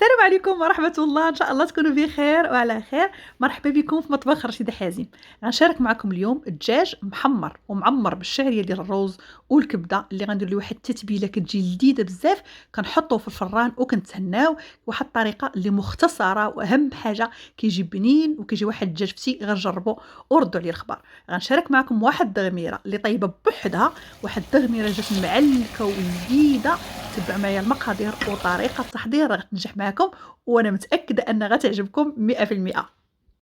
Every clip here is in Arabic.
السلام عليكم ورحمة الله، إن شاء الله تكونوا بخير وعلى خير. مرحبا بكم في مطبخ رشيدة حازم. غنشارك معكم اليوم الدجاج محمر ومعمر بالشعرية ديال الروز والكبدة اللي غندير له واحد التتبيلة كتجي لذيذة بزاف. كنحطوه في الفران وكنتهناو واحد الطريقة اللي مختصرة، واهم حاجة كيجي بنين وكيجي واحد الدجاج فتي. غنجربوا وردوا عليه الخبر. غنشارك معكم واحد التغميرة اللي طيبة بوحدها، واحد التغميرة جات معلكة ولذيذة. تبع معايا المقادير وطريقة التحضير راه غتنجح معكم، وانا متاكده انها غتعجبكم 100%.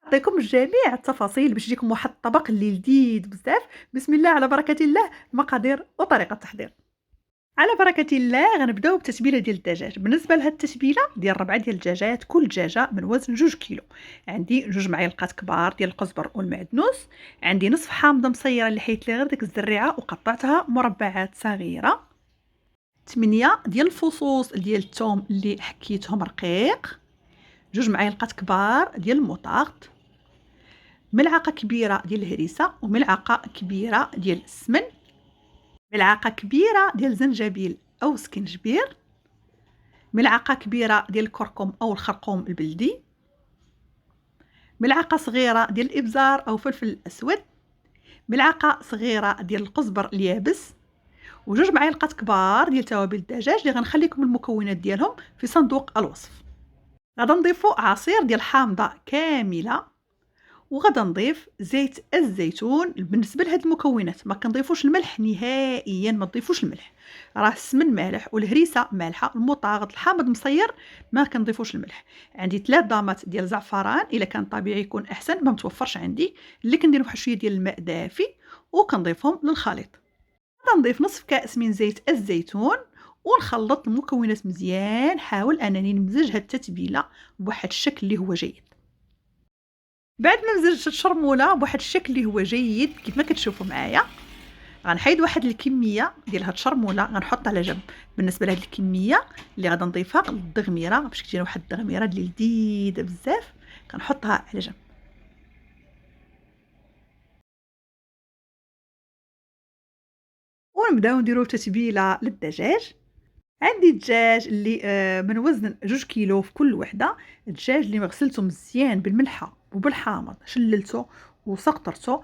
نعطيكم جميع التفاصيل باش يجيكم واحد الطبق اللي لذيذ بزاف. بسم الله على بركه الله. المقادير وطريقه التحضير على بركه الله. غنبداو بتتبيله ديال الدجاج. بالنسبه لهاد التتبيله ديال 4 ديال الدجاجات، كل دجاجه من وزن 2 كيلو. عندي 2 معالق كبار ديال القزبر والمعدنوس. عندي نصف حامضه مصيره اللي حيت لي غير ديك الزريعه وقطعتها مربعات صغيره. 8 ديال الفصوص ديال الثوم اللي حكيتهم رقيق. 2 معالق كبار ديال المطاط. ملعقه كبيره ديال الهريسه وملعقه كبيره ديال السمن. ملعقه كبيره ديال الزنجبيل او سكنجبير. ملعقه كبيره ديال الكركم او الخرقوم البلدي. ملعقه صغيره ديال الابزار او فلفل اسود. ملعقه صغيره ديال القزبر اليابس. وجوج معالق كبار ديال توابل الدجاج اللي غنخليكم المكونات ديالهم في صندوق الوصف. غادا نضيفوا عصير ديال حامضه كامله، وغادا نضيف زيت الزيتون. بالنسبه لهاد المكونات ما كنضيفوش الملح نهائيا، ما تضيفوش الملح، راه السمن مالح والهريسه مالحه، المطاغط الحامض مصير، ما كنضيفوش الملح. عندي 3 ضامات ديال الزعفران، الا كان طبيعي يكون احسن، ما متوفرش عندي، اللي كندير واحد شويه ديال الماء دافي وكنضيفهم للخليط. غنضيف نصف كأس من زيت الزيتون ونخلط المكونات مزيان. حاول انني نمزج هاد التتبيله بواحد الشكل اللي هو جيد. بعد ما مزجت الشرموله بواحد الشكل اللي هو جيد كيف ما كتشوفوا معايا، غنحيد واحد الكميه ديال هاد الشرموله غنحط على جنب. بالنسبه لهاد الكميه اللي غادا نضيفها للدغميره باش تجينا واحد الدغميره اللي لذيذه بزاف، كنحطها على جنب. ونبداو نديرو تتبيله للدجاج. عندي الدجاج اللي من وزن 2 كيلو في كل وحده. الدجاج اللي غسلته مزيان بالملحه وبالحامض، شللته وسقطرته.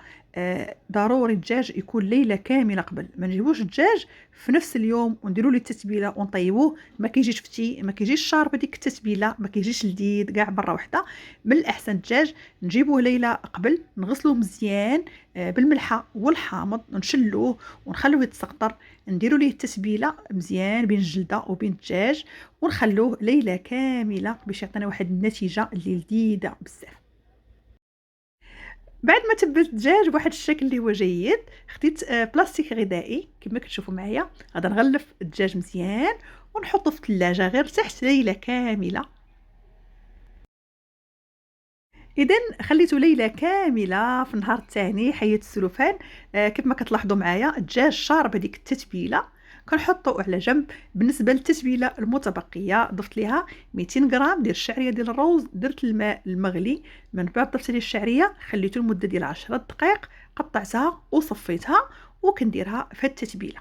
ضروري الدجاج يكون ليله كامله قبل. ما نجيبوش الدجاج في نفس اليوم ونديروا ليه التتبيله ونطيبوه، ما كيجيش فتي، ما كيجيش شارب هذيك التتبيله، ما كيجيش لذيذ كاع مره واحده. من الاحسن الدجاج نجيبوه ليله قبل، نغسلوه مزيان بالملحه والحامض، نشلوه ونخلوه يتسقطر. نديروا ليه التتبيله مزيان بين الجلده وبين الدجاج، ونخلوه ليله كامله باش يعطينا واحد النتيجه اللي لذيذه بزاف. بعد ما تبلت الدجاج بواحد الشكل اللي هو جيد، خديت بلاستيك غذائي كما كتشوفوا معايا. غادا نغلف الدجاج مزيان ونحطه في الثلاجه غير تحت ليله كامله. اذا خليته ليله كامله. في النهار الثاني حيدت السلوفان. كيف ما كتلاحظوا معايا الدجاج شارب هذيك التتبيله، كنحطو على جنب. بالنسبه للتتبيله المتبقيه ضفت ليها 200 غرام ديال الشعريه ديال الروز. درت الماء المغلي، من بعد ضفت ليه الشعريه، خليته لمده ديال 10 دقائق، قطعتها وصفيتها وكنديرها في التتبيله.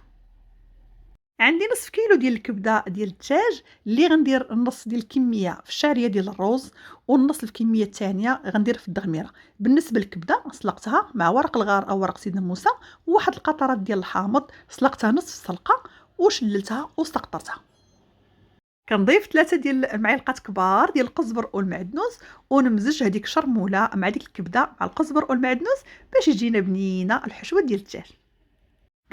عندي نصف كيلو ديال الكبده ديال الدجاج اللي غندير النص ديال الكميه في الشعريه ديال الروز، والنص الكميه الثانيه غندير في الدغميره. بالنسبه للكبده سلقتها مع ورق الغار او ورق سيدنا موسى وواحد القطرات ديال الحامض، سلقتها نصف السلقه وشللتها وسقطرتها. كنضيف 3 ديال المعالق كبار ديال القزبر والمعدنوس، ونمزج هذيك الشرموله مع ديك الكبده مع القزبر والمعدنوس باش يجينا بنينه الحشوه ديال الدجاج.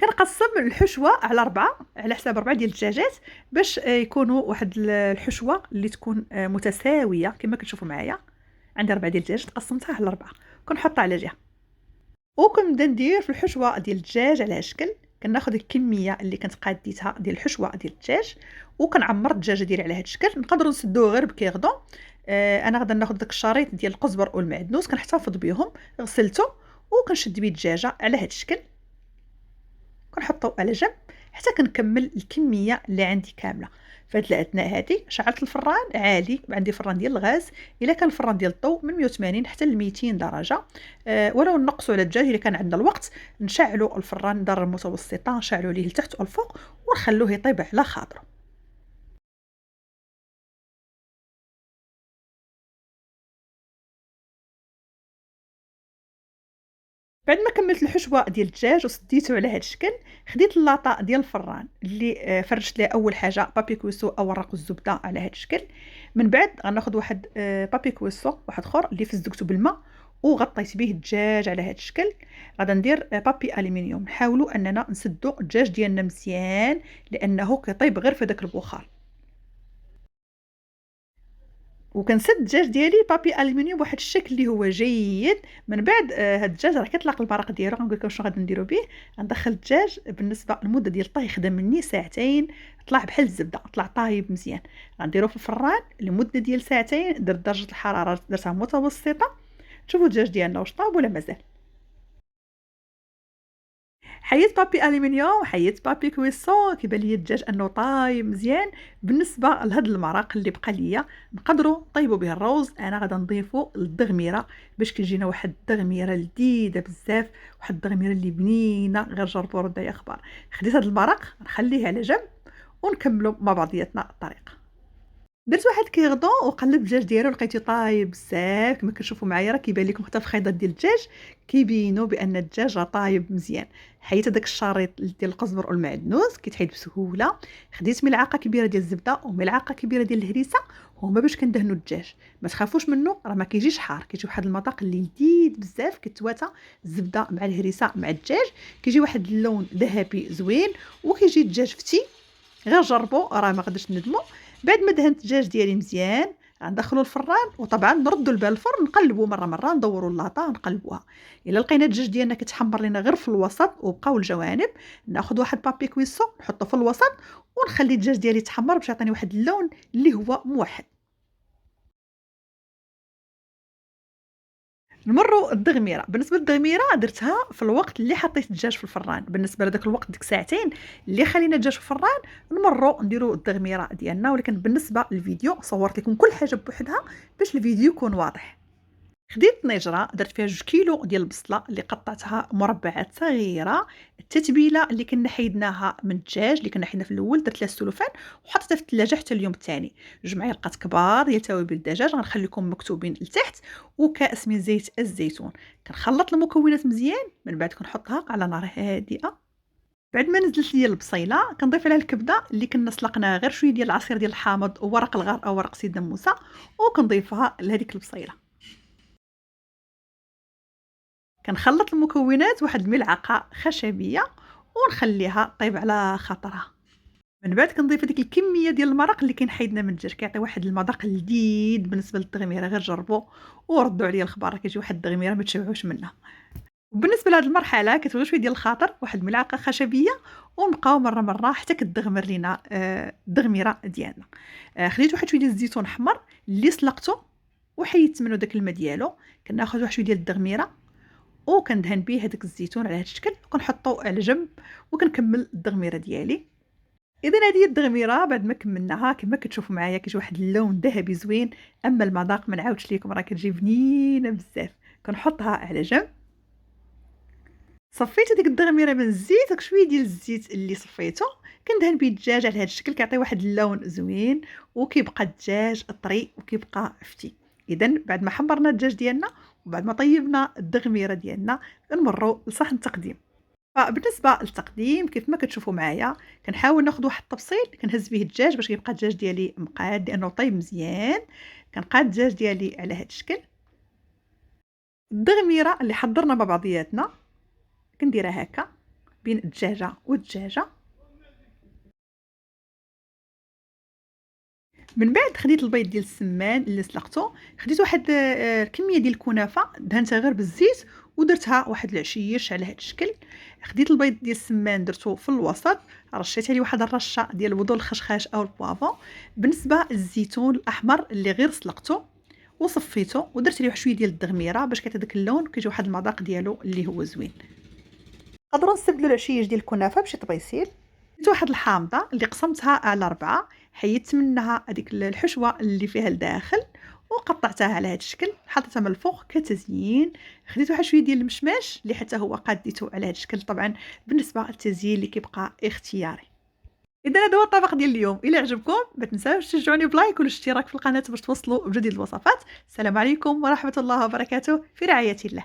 كنقسم الحشوه على 4 على حساب 4 ديال الدجاجات باش يكونوا واحد الحشوه اللي تكون متساويه كما كتشوفوا معايا. عندي 4 ديال الدجاج قسمتها على 4، كنحطها على جهه. وكنبدا ندير في الحشوه ديال الدجاج على شكل. كناخذ الكميه اللي كنت قاديتها ديال الحشوه ديال الدجاج وكنعمر الدجاجه ديالي على هذا الشكل. نقدروا نسدوه غير بكيغدون. انا غادا ناخذ داك الشريط ديال القزبر والمعدنوس كنحتفظ بهم، غسلته وكنشد بيه الدجاجه على هذا الشكل، كنحطو على جنب حتى كنكمل الكميه اللي عندي كامله. فهاد الاثناء هادي شعلت الفران عالي، عندي فران ديال الغاز. الا كان الفران ديال الضوء من 180 حتى ل 200 درجه. ولو نقصوا على الدجاج الا كان عندنا الوقت، نشعلوا الفران درجه متوسطه، نشعلوا ليه لتحت والفوق ونخلوه يطيب على خاطره. بعد ما كملت الحشوة ديال الدجاج وسديته على هذا الشكل، خديت اللاطة ديال الفران اللي فرشت ليه أول حاجة بابي كويسو أو ورق الزبدة على هذا الشكل. من بعد غناخد واحد بابي كويسو واحد اخر اللي فزقته بالماء وغطيت به الدجاج على هذا الشكل. غادا ندير بابي الومنيوم، نحاولوا اننا نسدوا الدجاج ديالنا مزيان لانه كيطيب غير في داك البخار. وكنسد الدجاج ديالي بابي الومنيوم بواحد الشكل اللي هو جيد. من بعد هاد الدجاج راه كيطلق المرق ديالو. غنقول لكم شنو غادي نديرو به. غندخل الدجاج بالنسبه المده ديال الطهي خدا مني ساعتين، طلع بحال الزبده، طلع طايب مزيان. غنديرو في الفران لمده ديال ساعتين، درت درجه الحراره درتها متوسطه. شوفوا الدجاج ديالنا واش طاب ولا مازال. حيت بابي الومنيوم، حيت بابي كويسون، كيبان ليا الدجاج انه طايب مزيان. بالنسبه لهاد المرق اللي بقى ليا نقدروا طيبوا به الروز. انا غادا نضيفوا الدغميره باش كيجينا واحد الدغميره لذيذه بزاف، واحد الدغميره اللي بنينه. غير جربوا ردوا يا اخبار. خديت هاد المرق نخليه على جنب ونكملوا مع بعضياتنا الطريقه. درت واحد كيغدون وقلبت الدجاج ديالو لقيتو طايب بزاف. كما كتشوفوا معايا راه كيبان لكم حتى في الخيطات ديال الدجاج كيبينوا بان الدجاج راه طايب مزيان. حيت هذاك الشريط ديال القزبر والمعدنوس كيتحيد بسهوله. خديت ملعقه كبيره ديال الزبده وملعقه كبيره ديال الهريسه، هما باش كندهنوا الدجاج. ما تخافوش منه، راه ما كيجيش حار، كيجي واحد المذاق اللي لذيذ بزاف. كتواتى الزبده مع الهريسه مع الدجاج، كيجي واحد اللون ذهبي زوين وكيجي الدجاج فتي. غير جربوا راه ما غاديش ندموا. بعد ما دهنت الدجاج ديالي مزيان غندخلو الفران، وطبعا نردوا البال الفرن، نقلبوا مره ندوروا اللاطه نقلبوها. الا لقينا الدجاج ديالنا كتحمر لينا غير في الوسط وبقاو الجوانب، ناخذ واحد بابي كويسو نحطه في الوسط ونخلي الدجاج ديالي يتحمر باش يعطيني واحد اللون اللي هو موحد. نمروا الدغميره. بالنسبه للدغميره درتها في الوقت اللي حطيت الدجاج في الفران. بالنسبه لذاك الوقت ديك ساعتين اللي خلينا الدجاج في الفران نمروا نديروا الدغميره ديالنا. ولكن بالنسبه للفيديو صورت لكم كل حاجه بوحدها باش الفيديو يكون واضح. خديت نيجرة درت فيها 2 كيلو ديال البصلة اللي قطعتها مربعات صغيرة. التتبيلة اللي كنا حيدناها من الدجاج اللي كنا حيدنا في الاول درت لها السلوفان وحطيتها في الثلاجة حتى اليوم الثاني. 2 معالق كبار ديال توابل الدجاج غنخلي لكم مكتوبين لتحت، وكاس من زيت الزيتون. كنخلط المكونات مزيان، من بعد كنحطها على نار هادئة. بعد ما نزلت ليا البصيله كنضيف عليها الكبده اللي كنا سلقناها، غير شويه ديال العصير ديال الحامض وورق الغار او ورق سيدنا موسى، وكنضيفها لهذيك البصيله. كنخلط المكونات واحد الملعقه خشبيه ونخليها طيب على خاطرها. من بعد كنضيف هذيك الكميه ديال المرق اللي كاين حيدنا من الدجاج، كيعطي واحد المذاق لذيذ. بالنسبه للتغميره غير جربوا وردوا عليا الخبار، كيجي واحد التغميره ما تشبعوش منها. وبالنسبه لهاد المرحله كتبغي شويه ديال الخاطر، واحد الملعقه خشبيه، ونبقاو مره حتى كتدغمر لينا الدغميره ديالنا. خديت واحد شويه ديال الزيتون احمر اللي سلقته وحيدت منه داك الماء ديالو. كناخذ واحد شويه ديال الدغميره وكندهن به هذاك الزيتون على هذا الشكل وكنحطو على جنب وكنكمل الدغميره ديالي. اذا هذه هي الدغميره بعد ما كملناها كما كتشوفوا معايا كيجي واحد اللون ذهبي زوين. اما المذاق ما نعاودش لكم، راه كتجي بنينه بزاف. كنحطها على جنب. صفيت هذيك الدغميره من الزيت، داك شويه ديال الزيت اللي صفيته كندهن به الدجاج على هذا الشكل، كيعطي واحد اللون زوين وكيبقى الدجاج طري وكيبقى فتي. اذا بعد ما حمرنا الدجاج ديالنا وبعد ما طيبنا الدغميره ديالنا نمروا لصحن التقديم. فبالنسبه للتقديم كيف ما كتشوفوا معايا كنحاول ناخذ واحد الطبسيل كنهز به الدجاج باش يبقى الدجاج ديالي مقاد لانه طيب مزيان. كنقاد الدجاج ديالي على هذا الشكل. الدغميره اللي حضرنا مع بعضياتنا كنديرها هكا بين الدجاجه والدجاجه. من بعد خديت البيض ديال السمان اللي سلقته، خديت واحد كميه ديال الكنافه دهنتها غير بالزيت ودرتها واحد العشيش على هذا الشكل. خديت البيض ديال السمان درته في الوسط، رشيت عليه واحد الرشه ديال البودر الخشخاش او البوافون. بالنسبه للزيتون الاحمر اللي غير سلقته وصفيته ودرت عليه واحد شويه ديال الدغميره باش كيعطي داك اللون وكيجي واحد المذاق ديالو اللي هو زوين. نقدروا نستبدلوا العشيش ديال الكنافه بشي طبيسيل. درت واحد الحامضه اللي قسمتها على 4، حيدت منها هذيك الحشوه اللي فيها الداخل وقطعتها على هذا الشكل، حطيتها من الفوق كتزيين. خديت واحد شويه ديال المشماش اللي حتى هو قاديته على هذا الشكل، طبعا بالنسبه للتزيين اللي كيبقى اختياري. اذا هذا هو الطبق ديال اليوم. الى عجبكم ما تنساوش تشجعوني بلايك والاشتراك في القناه باش توصلوا بجديد الوصفات. السلام عليكم ورحمه الله وبركاته، في رعايه الله.